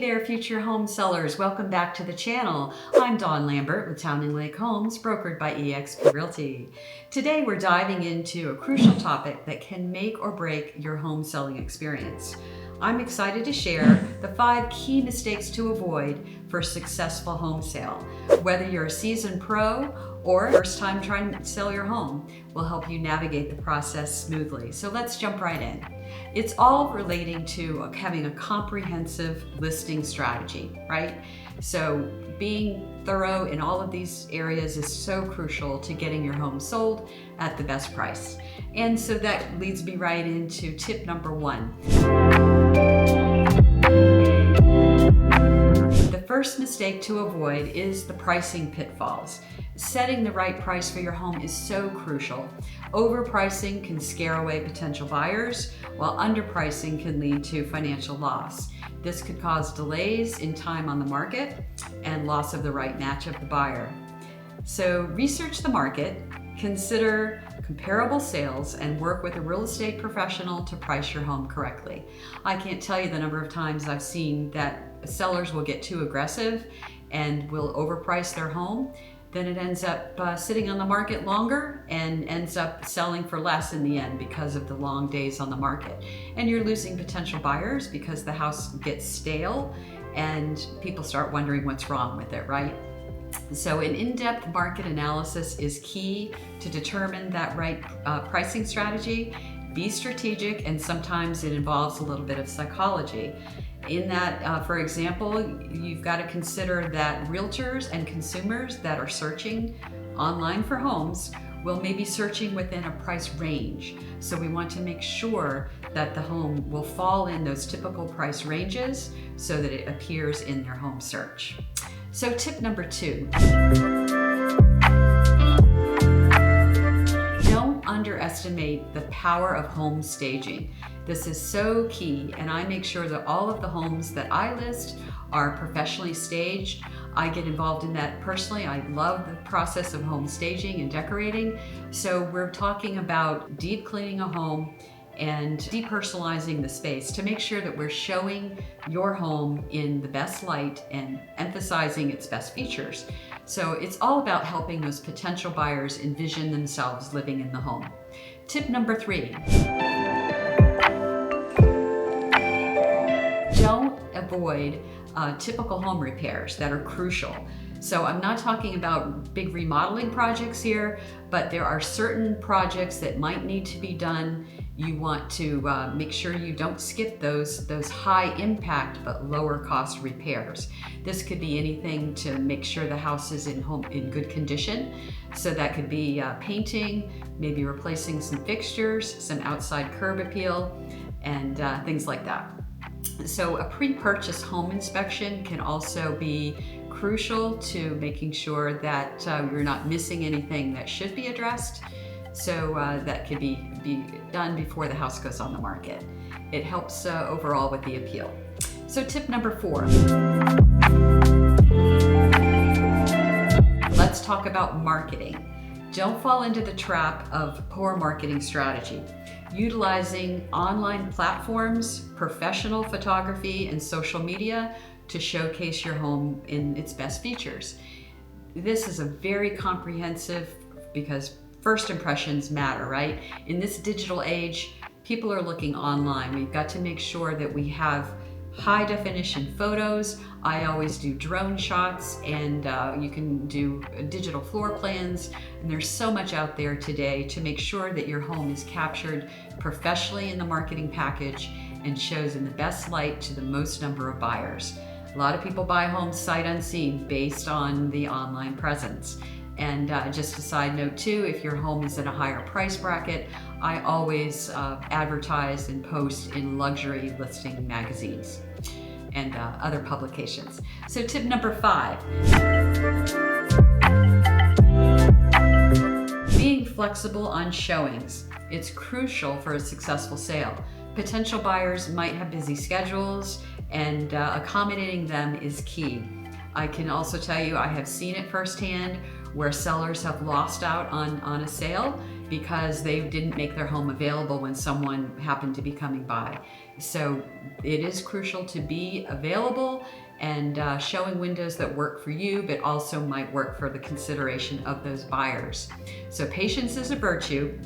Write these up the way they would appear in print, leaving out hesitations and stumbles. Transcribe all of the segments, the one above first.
there, future home sellers. Welcome back to the channel. I'm Dawn Lambert with Town and Lake Homes, brokered by EXP Realty. Today we're diving into a crucial topic that can make or break your home selling experience. I'm excited to share the 5 key mistakes to avoid for a successful home sale. Whether you're a seasoned pro or first time trying to sell your home, will help you navigate the process smoothly. So let's jump right in. It's all relating to having a comprehensive listing strategy, right? So being thorough in all of these areas is so crucial to getting your home sold at the best price. And so that leads me right into tip number 1. The first mistake to avoid is the pricing pitfalls. Setting the right price for your home is so crucial. Overpricing can scare away potential buyers, while underpricing can lead to financial loss. This could cause delays in time on the market and loss of the right match of the buyer. So research the market, consider comparable sales, and work with a real estate professional to price your home correctly. I can't tell you the number of times I've seen that sellers will get too aggressive and will overprice their home. Then it ends up sitting on the market longer and ends up selling for less in the end because of the long days on the market. And you're losing potential buyers because the house gets stale and people start wondering what's wrong with it, right? So an in-depth market analysis is key to determine that right pricing strategy. Be strategic, and sometimes it involves a little bit of psychology. In that, for example, you've got to consider that realtors and consumers that are searching online for homes will maybe searching within a price range. So we want to make sure that the home will fall in those typical price ranges so that it appears in their home search. So tip number 2. Don't underestimate the power of home staging. This is so key, and I make sure that all of the homes that I list are professionally staged. I get involved in that personally. I love the process of home staging and decorating. So we're talking about deep cleaning a home and depersonalizing the space to make sure that we're showing your home in the best light and emphasizing its best features. So it's all about helping those potential buyers envision themselves living in the home. Tip number 3. Don't avoid typical home repairs that are crucial. So I'm not talking about big remodeling projects here, but there are certain projects that might need to be done. You want to make sure you don't skip those high impact but lower cost repairs. This could be anything to make sure the house is in good condition. So that could be painting, maybe replacing some fixtures, some outside curb appeal, and things like that. So a pre-purchase home inspection can also be crucial to making sure that you're not missing anything that should be addressed. So that could be done before the house goes on the market. It helps overall with the appeal. So tip number 4. Let's talk about marketing. Don't fall into the trap of poor marketing strategy. Utilizing online platforms, professional photography, and social media to showcase your home in its best features. This is a very comprehensive, because first impressions matter, right? In this digital age, people are looking online. We've got to make sure that we have high definition photos. I always do drone shots, and you can do digital floor plans, and there's so much out there today to make sure that your home is captured professionally in the marketing package and shows in the best light to the most number of buyers. A lot of people buy homes sight unseen based on the online presence. And just a side note too, if your home is in a higher price bracket, I always advertise and post in luxury listing magazines and other publications. So tip number 5. Being flexible on showings. It's crucial for a successful sale. Potential buyers might have busy schedules, and accommodating them is key. I can also tell you I have seen it firsthand where sellers have lost out on a sale because they didn't make their home available when someone happened to be coming by. So it is crucial to be available and showing windows that work for you, but also might work for the consideration of those buyers. So patience is a virtue.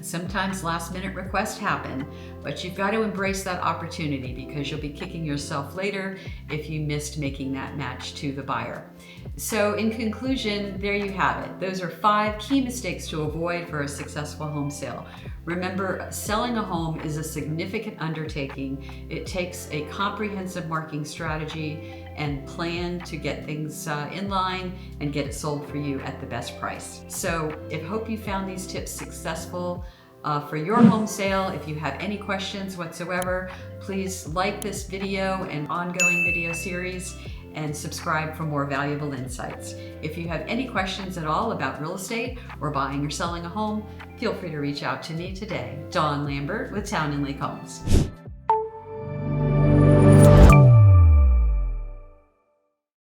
Sometimes last minute requests happen, but you've got to embrace that opportunity because you'll be kicking yourself later if you missed making that match to the buyer. So in conclusion, there you have it. Those are 5 key mistakes to avoid for a successful home sale. Remember, selling a home is a significant undertaking. It takes a comprehensive marketing strategy and plan to get things in line and get it sold for you at the best price. So I hope you found these tips successful for your home sale. If you have any questions whatsoever, please like this video and ongoing video series and subscribe for more valuable insights. If you have any questions at all about real estate or buying or selling a home, feel free to reach out to me today. Dawn Lambert with Town & Lake Homes.